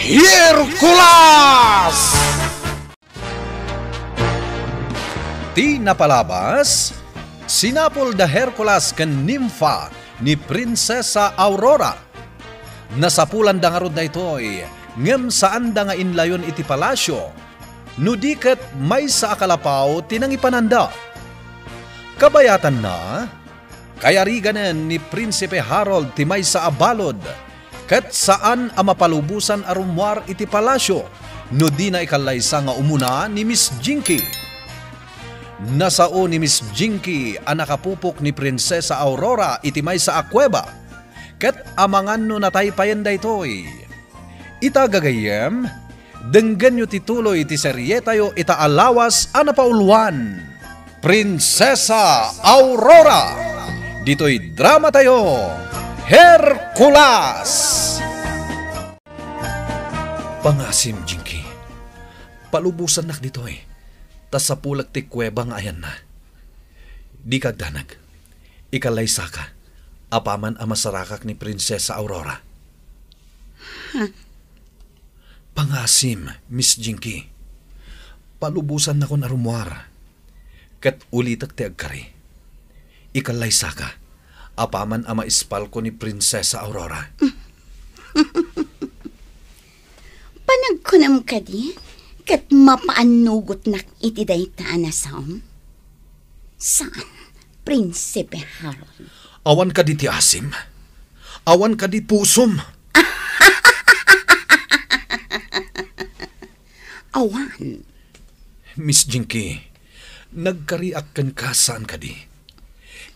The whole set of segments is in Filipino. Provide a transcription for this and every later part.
Hercules! Ti napalabas, sinapol da Hercules ken nimfa ni Prinsesa Aurora. Nasapulan da nga rod na ito'y ngem saan da nga inlayon iti palasyo, no diket may sa akalapaw tinang ipananda. Kabayatan na, kayariganen ni Prinsipe Harold ti may sa abalod, ket saan ang mapalubusan arumwar iti palasyo, no di na ikalaysa nga umuna ni Miss Jinky. Nasao ni Miss Jinky ang nakapupok ni Prinsesa Aurora iti may sa akweba, ket amangan no nataypayan da ito'y. Ita gagayem, denggan nyo tituloy ti serye tayo ita alawas anapauluan. Prinsesa Aurora! Dito'y drama tayo, Hercules! Pangasim, Jinky. Palubusan nak dito'y. Tas sa pulag ti kuweba nga ayan na. Di kagdanag. Ikalaysa ka. Apaman ang masarakak ni Prinsesa Aurora. Pangasim, Miss Jinky. Palubusan na ko na rumwar. Kat ulitak ti agkari. Ikalaysa ka. Apaman ang maispal ko ni Prinsesa Aurora. Panagkunam ka di? Kat mapaanugot nak iti daytaan na saom? Saan, Prinsipe Harold? Awan ka di ti asim. Awan ka di pusom. Awan. Miss Jinky, nagkariak kan ka saan ka di.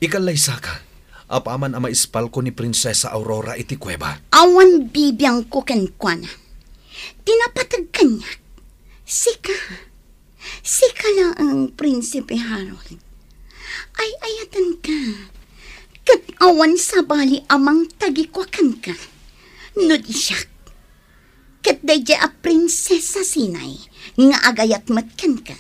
Ikalaysa ka. Apaman ang maispal ko ni Prinsesa Aurora iti kuweba. Awan bibiyang ko kenkwana. Tinapatag kanyak. Sika lang ang Prinsipe Harold. Ay ayatan ka. Kat awan sa bali amang tagikwakan ka. No di siya. Kat dayja a prinsesa sinay nga agayat matkan ka.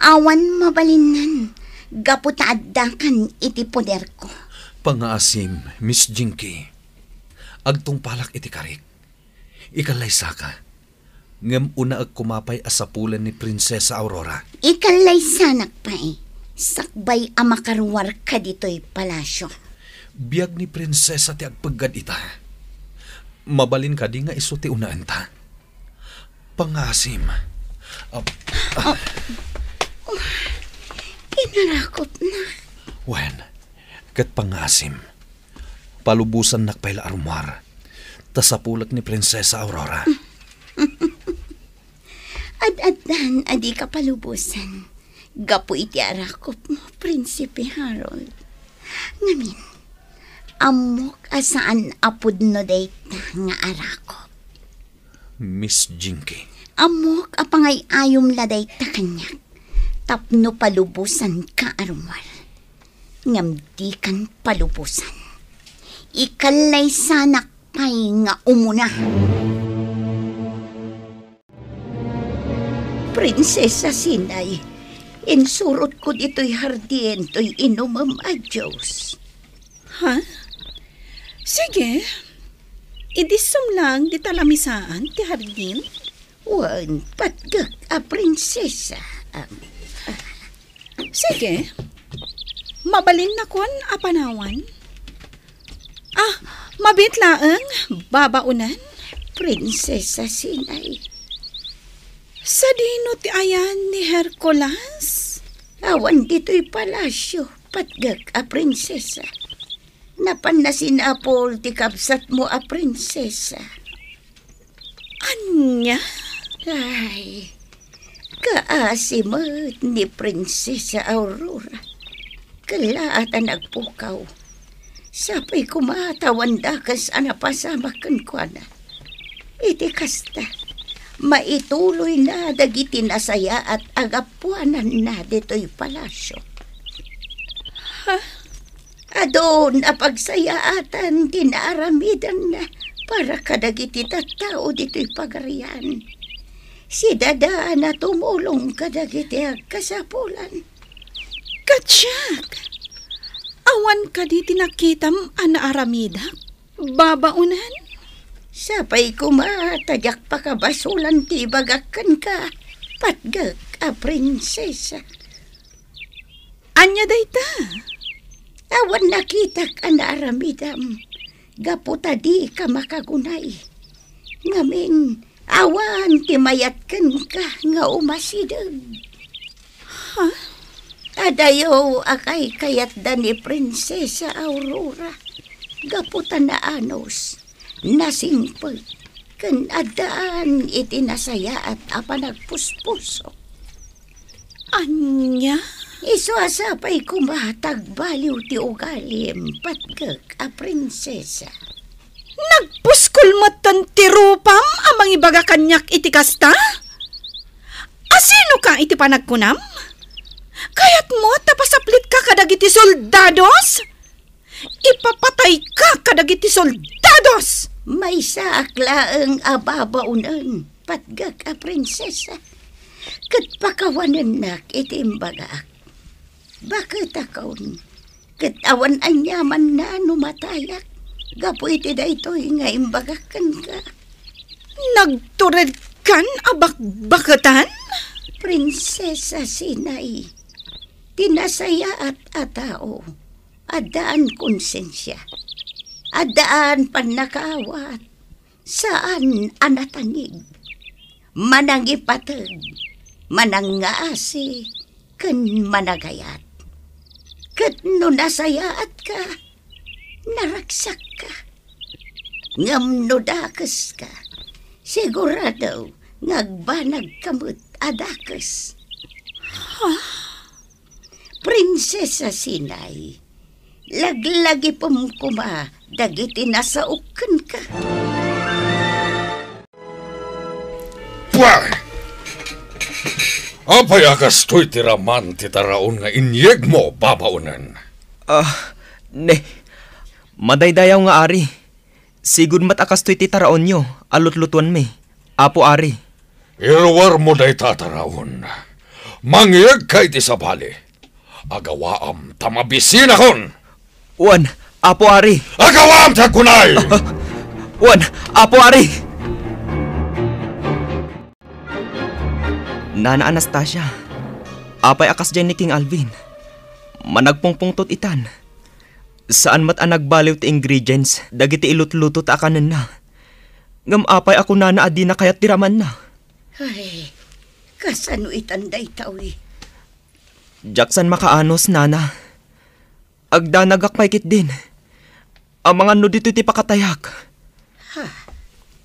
Awan mabalinan. Gaputaadakan iti poder ko. Pangaasim, Miss Jinky. Agtong palak iti karik. Ikalaysa ka. Ngem una ag kumapay asapulan ni Prinsesa Aurora. Ikalaysa nakpay. Sakbay ang makaruwar ka dito'y palasyo. Biyag ni Prinsesa ti agpaggad ita. Mabalin ka di nga iso ti unaan ta. Pangasim. Inarakot na. Wen, kat pangasim. Palubusan nakpayla arumar. Tasapulat ni Prinsesa Aurora. Ad-adan, adi ka palubusan. Gapo iti arakop mo, Prinsipe Harold. Ngamin, amok asaan apod no dayta nga arakop. Miss Jinky. Amok apangay ayom la dayta kanyak. Tapno palubusan ka arumar. Ngamdi kan palubusan. Ikalay sanak pay nga umuna. Prinsesa Sinay, insurot ko dito'y hardin to'y inumam a Diyos. Ha? Sige. Idisum lang di talamisaan ti hardin. Wan, patgak a prinsesa. Sige. Mabalin na kon a panawan. Mabit laeng babaunan. Prinsesa Sinay. Sa dino ti ayan ni Hercules? Awan dito'y palasyo, patgak a prinsesa. Napan na sinapol ti kapsat mo a prinsesa. Anya? Ay, kaasimat ni Prinsesa Aurora. Kalaatan nagpukaw. Sapay kumatawan dakas anapasamakan ko na. Iti kasta. Maituloy na dagiti nasaya at agapuanan na dito'y palasyo. Adon apagsayaatan tinaramidan na para kadagiti tattao dito'y pagarian. Si Dada na tumulong kadagiti agkasapulan. Katsak! Awan ka di tinakitam ana aramida? Babaunan? Sapay kumatagyak pa ka basulan ti bagakan ka. Patgag a prinsesa. Anya dayta? Awan nakitak ang aramidam. Gaputa di ka makagunay. Ngamin, awan timayatkan ka nga umasidag. Ha? Adayo akay kayat da ni Prinsesa Aurora. Gaputa na anos, nasingpag, kan adaan iti nasaya at apanagpuspuso. Anya? Isu asapay kumatag baliw ti ugalim patgag a prinsesa. Nagpuskulmatan ti rupam amang ibaga kanyak iti kasta? Asino ka iti panagkunam? Kayat mo tapasaplit ka kadagiti soldados? Ipapatay ka kadagiti soldados! May saklaang ababaunan patgag a prinsesa. Kat pakawanan nak iti imbagaak. Bakit akaw? Kat awan anyaman na numatayak. Gapo iti da ito'y nga imbagakan ka. Nagtured kan abakbakatan? Prinsesa Sinay, tinasaya at atao, adaan konsensya, adaan panakawat, saan anatanig, manangipatag, manangaasi, kan managayat. Kat no nasayaat ka, naragsak ka. Ngam no dakas ka, sigurado ngagbanag kamut adakas. Prinsesa Sinay, laglagi pumkuma, dagiti nasaukan ka. Pwah! Apay akas to'y tiraman titaraon nga inyeg mo babaunan. Madaydayaw nga ari. Sigud mat akas to'y titaraon nyo, alutlutuan mi. Apo ari. Irwar mo day tataraon. Mangyeg kay ti sabali. Agawaam tamabisin akon. Uwan, apo ari. Agawaam takunay! Uwan, apo ari. Nana Anastasia, apay akas dyan ni King Alvin. Managpungpungtot itan. Saan mat ang nagbaliw ti ingredients, dagiti ilutluto ta akanan na. Ngam apay ako nana adi na kayat tiraman na. Ay, kasano itanday tawi? Jackson makaanos, nana. Agdanagak paikit din. Ang mga no dito ti pakatayak.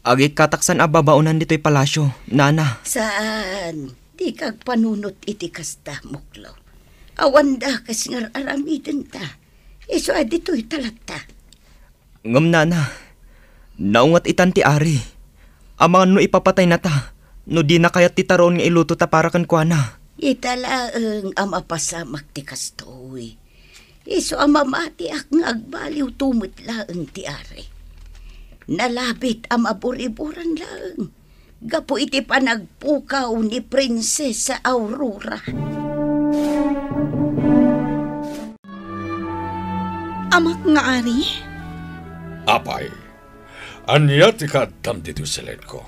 Agi kataksan ababaunan dito'y palasyo, nana. Saan? Di kag panunot iti kasta, muklaw. Awanda kas ngar aramiden ta. Iso adito'y talata. Ngam, nana. Naungat itan ti ari. Ang mga no ipapatay na ta. No di na kayat ti taron nga iluto ta para kan kwa na. Italaang amapasamak ti kastoy. Iso amamati ak nga agbaliw tumit laang ti ari. Nalabit am aburiburan laang. Gapo iti panagpukaw ni Prinsesa Aurora. Amak nga ari? Apay, anya ti kadam dito silid ko.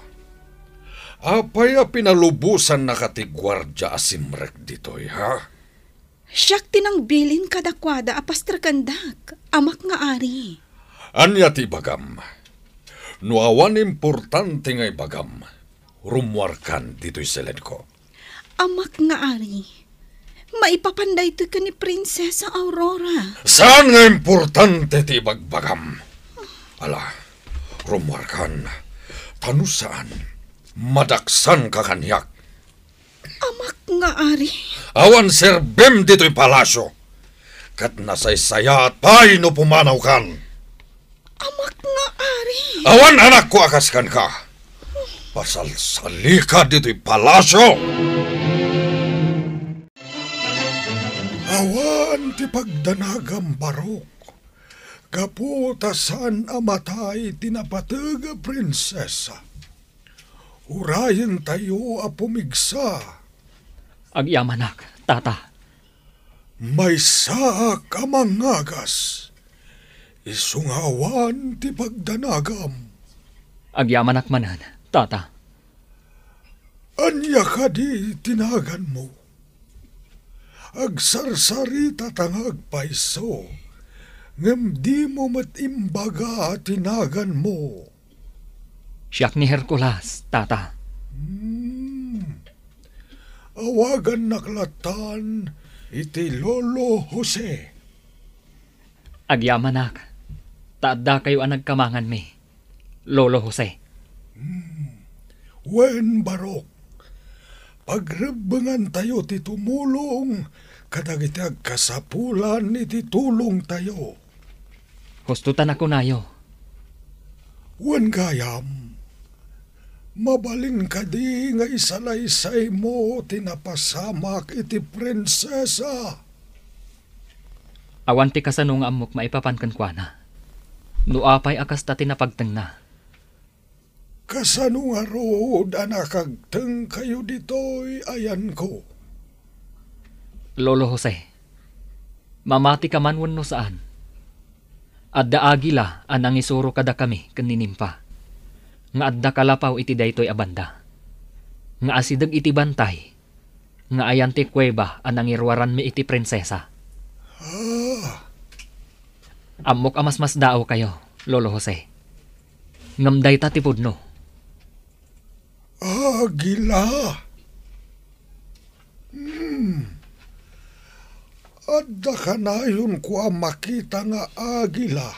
Apay a pinalubusan na katigwardya asimrek dito'y, ha? Siyak tinang bilin kadakwada apastra kandak. Amak nga ari. Anya ti bagam. Nuawan importante ngay bagam. Rumwarkan dito'y silid ko. Amak nga ari. Maipapanday to ka ni Prinsesa Aurora. Saan nga importante ti bagbagam? Ala, rumwarkan. Tano saan? Madaksan ka kanyak. Amak nga ari. Awan serbem dito'y palasyo. Kat nasaysaya at pay no pumanaw kan. Amak nga ari. Awan anak ko akaskan ka. Pasalsali ka dito'y palasyo. Awan ti pagdanagam barok. Kaputasan amatay tinapatag a prinsesa. Urayan tayo a pumigsa. Agyamanak, tata. May saak amangagas. Isungawan ti pagdanagam. Agyamanak manan, tata. Anya ka di tinagan mo. Agsarsarita tangag paiso, ngem di mo matimbaga tinagan mo. Siyak ni Hercules, tata. Awagan naklatan iti Lolo Jose. Agyamanak, taadda kayo ang nagkamangan mi, Lolo Jose. Wen barok, pagrebengan tayo ti tumulong, kadagiti agkasapulan iti tulong tayo. Hustutan ako nayo. Wen gayam, mabalin ka di nga isalaysay mo tinapasamak iti prinsesa. Awan ti kasano nga amok maipapankan kwa na. Nuapay akas ta tinapagteng na. Kasano nga rood anakagteng kayo ditoy ayan ko. Lolo Jose, mamati ka man wenno saan. Adda agila anang isuro kada kami kaninimpa. Nga adda kalapaw iti daytoy abanda. Nga asidag iti bantay. Nga ayan ti kuweba anang irwaran mi iti prinsesa. Amok amas mas dao kayo, Lolo Jose. Ngamday ta ti pudno. Agila. Adda ka na yun ko makita nga agila.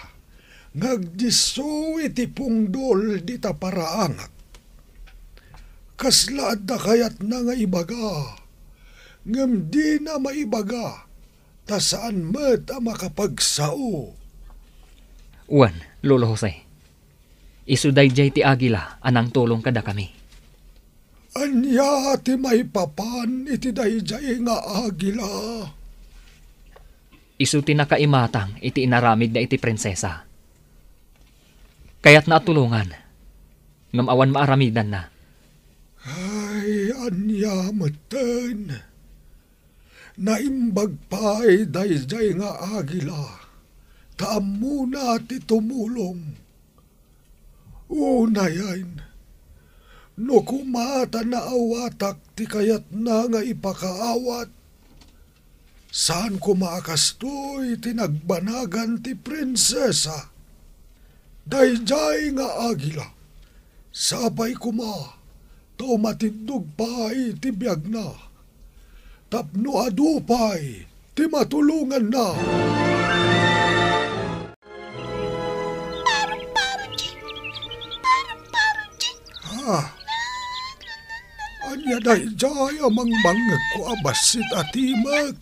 Ngagdiso iti pungdol di ta paraangak. Kasla adda kayat na nga ibaga. Ngem di na maibaga. Ta saan met a makapagsao. Uwan, Lolo Jose. Isuday jay ti agila anang tulong kada kami. Anya ti may papan iti dayjay nga agila. Isu ti nakaimatang iti inaramid na iti prinsesa. Kaya't naatulungan. Ngam awan maaramidan na. Ay, anya meten. Naimbag pa'y dayjay nga agila. Taam muna ti tumulong. Unayan. No kumata na awatak ti kayat na nga ipakaawat. Saan kumakastoy tinagbanagan ti prinsesa? Dayjay nga agila. Sabay kuma. Tao matindog pa'y ti biyag na. Tapno adupay ti matulungan na. Anya dayjay amang bangag ko abasit atimag.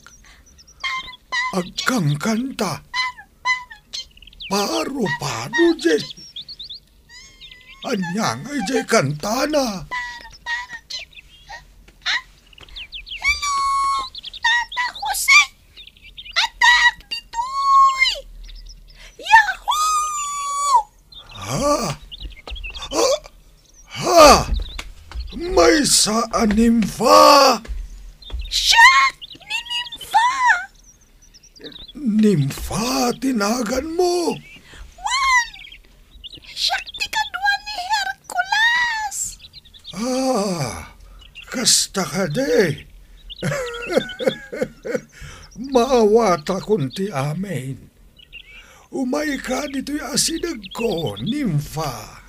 Agkang kanta. Paro jay. Anya ngay jay kantana. Tata Jose! Atak ditoy! Yahoo! May saan nimfa? Siyak ni Nimfa! Nimfa tinagan mo. Siyak ti kadwa ni Hercules! Kasta ka de. Maawata kunti amin. Umay ka dito'y asidag ko, Nimfa.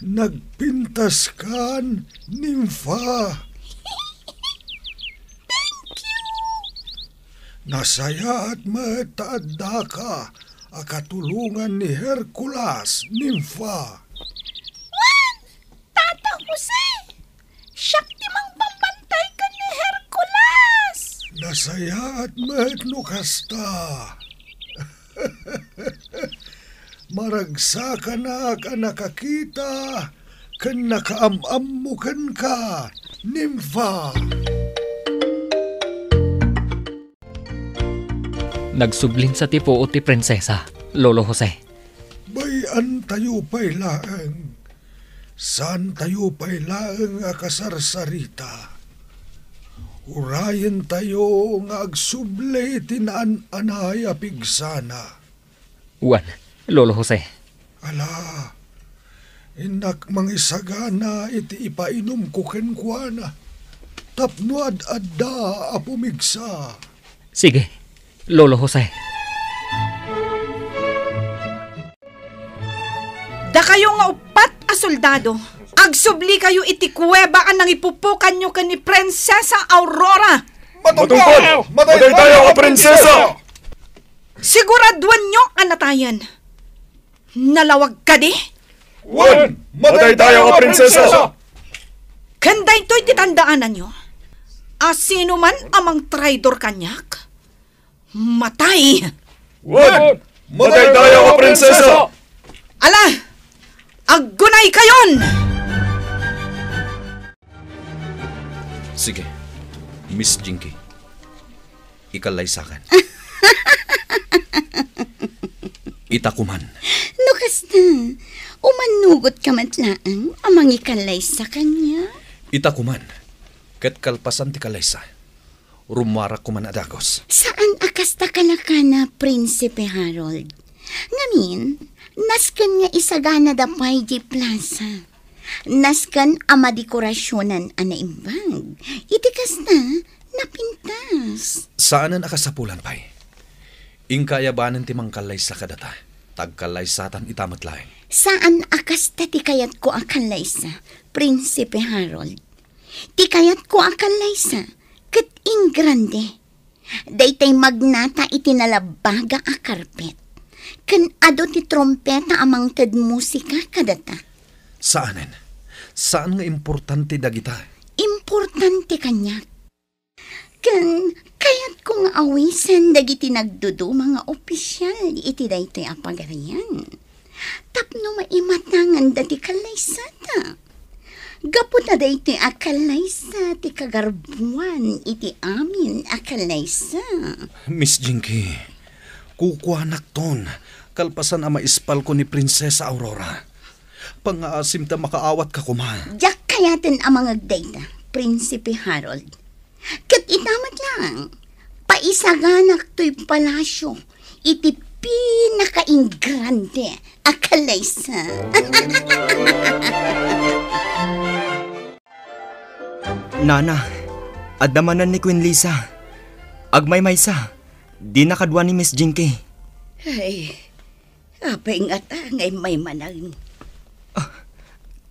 Nagpintas kan, Nimfa. Thank you! Nasaya at mataadda ka akatulungan ni Hercules, Nimfa. Tata Jose! Siyak ti mang pampantay ka ni Hercules! Nasaya at matno kasta. Maragsa na ka nakakita, kan nakaamamukan ka, Nimfa. Nagsublin sa tipo o ti prinsesa, Lolo Jose. Bayan tayo pa'y laang, Saan tayo pa'y laeng nga kasarsarita? Urayan tayo nga agsuble tinaan-anay apigsana. Wan, Lolo Jose. Ala, inak mangisagana iti ipainom ko kenkwana. Tapno ad-adda apumigsa. Sige, Lolo Jose. Da kayo nga upat a soldado. Agsubli kayo iti kuweba ang ipupukan nyo ka ni Prinsesa Aurora. Matungkol! Matay tayo ka, prinsesa! Siguraduan nyo ang natayan. Nalawag ka di? Wan! Matay tayo ka, prinsesa! Kanda ito'y titandaanan nyo. Sino man amang traidor kanyak, matay. Wan! Matay tayo ka, prinsesa! Ala! Aggunay kayon! Sige, Miss Jinky. Ikalay sakan. Itakuman. Nukas na, umanugot ka matlaang amang ikalay sa kanya. Itakuman. Ket kalpasan ti kalaysa. Rumarak kuman adagos. Saan akas ta kalakana, Prinsipe Harold? Ngamin, naskan nga isagana da pay di plaza. Naskan ama dekorasyonan ana imbag. Itikas na, napintas. Saanan akasapulan pay? Ingkayabanan ti mangkalaysa kadata. Tagkalaysatan itamat laeng. Saan akas ta ti kayat ko akalaysa, Prinsipe Harold? Ti kayat ko akalaysa, ket ingrande. Daytay magnata itinalabaga a karpet. Ken ado ti trompeta amang ted musika kadata. Saanen? Saan nga importante dagita? Importante kanyak. Ken kayat ko nga awisan dagiti nagdudu mga opisyal iti daytoy apagarian. Tapno maimatangan dati kalaysata. Gapot na daytoy akalaysa ti kagarbuan iti amin akalaysa. Miss Jinky, kukuanak ton. Kalpasan ama ispal ko ni Prinsesa Aurora. Pangaasim ta makaawat ka kuman. Diyak kayatin ang mga data, Prinsipe Harold. Kat itamat lang, paisaganak to'y palasyo, iti pinaka-ingrande akalaysa. Nana, adamanan ni Queen Lisa. Agmay-maysa, di nakadwa ni Miss Jinky. Ay, apay nga ta, ngay may manang.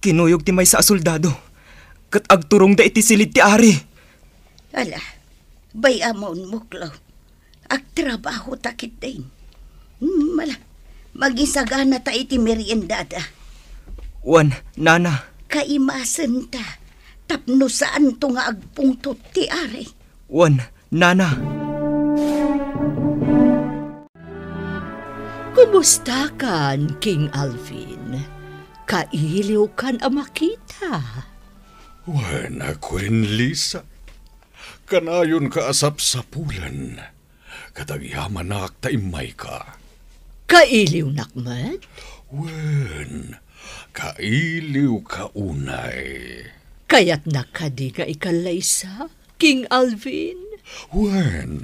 Kinuyog ti may sa soldado. Kat agturong da iti silid ti ari. Ala, bay amon muklaw. Agtrabaho takit din. Mala, magisagana ta iti meriendada. Wan, Nana. Kaimasan ta, tapno saan to nga agpungtot ti ari. Wan, Nana. Kumusta kan, King Alvin? Kailiw kan ang makita. Wala, Queen Lisa. Kanayon ka asap sa pulan. Katagyaman na aktaimay ka. Kailiw nakmat? Wen, kailiw ka unay. Kaya't nakadi ka ikalaysa, King Alvin? Wen,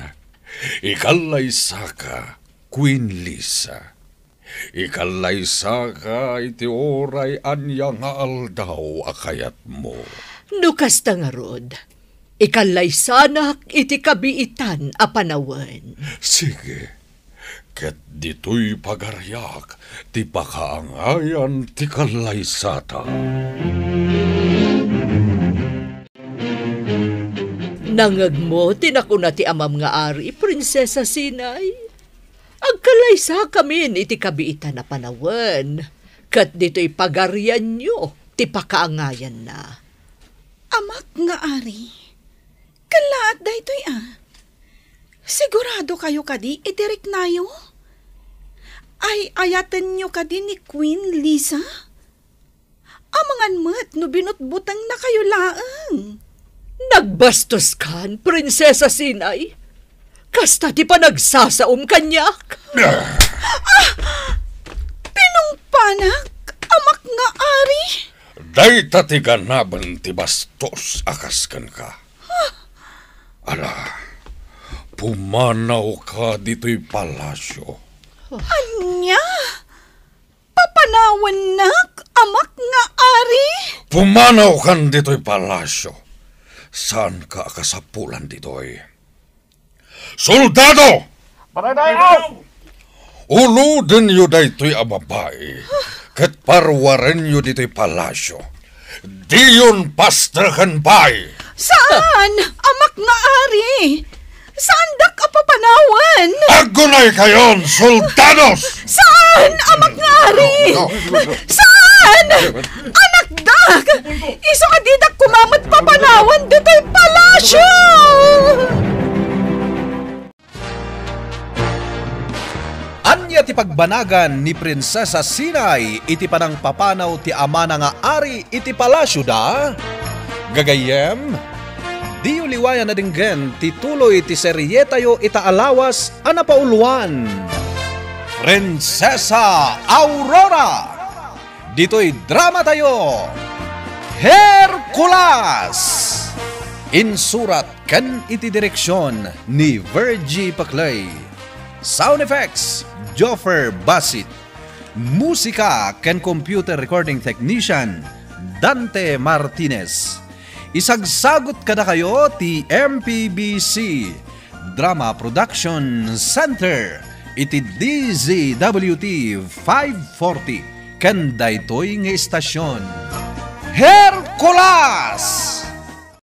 ikalaysa ka, Queen Lisa. Ikalaysa ka iti oray anya nga aldaw akayat mo. Nukas ta nga rod, ikalaysanak iti kabiitan a panawen. Sige, ket dito'y pagaryak, ti pakaangayan ti kalaysata. Nangag mo, tinakuna ti amam nga ari, Prinsesa Sinay. Agkalaysa kami iti kabiitan na panawen. Kat dito'y pagaryan nyo, ti pakaangayan na. Amak nga ari. Kalaat da ito'y Sigurado kayo kadi itirik nayo? Ay ayatan nyo kadi ni Queen Lisa? Amangan mo't no binutbutang na kayo laang. Nagbastos kan, Prinsesa Sinay. Kasta ti pa nagsasaom kanyak. Pinungpanak, amak nga ari. Day tatiganaban ti bastos akas kan ka. Ala, pumanaw ka dito'y palasyo. Anya? Papanawan nak, amak nga ari? Pumanaw kan dito'y palasyo. Saan ka akasapulan dito'y? Soldado! Uluden yu daytoy a babae, ket parwaren yu dito'y palasyo. Diyon pastrakan bay! Saan? Amak nga ari? Saan dak apapanawan? Agunay kayon, soldados! Saan? Amak nga ari? Saan? Anak dak! Iso ka didak kumamot papanawan dito'y palasyo! Anya ti pagbanagan ni Prinsesa Sinay iti panang papanaw ti ama na nga ari iti palasyo da? Gagayem, di uliwayan na dinggen ti tuloy ti seryetayo ita alawas ana pauluan. Prinsesa Aurora! Dito'y drama tayo! Hercules! Insurat kan iti direksyon ni Virgie Paclay. Sound effects, Joffer Basit. Musika ken computer recording technician, Dante Martinez. Isagsagot kada kayo ti MPBC Drama Production Center iti DZWT 540 ken daytoy nga istasyon. Hercules!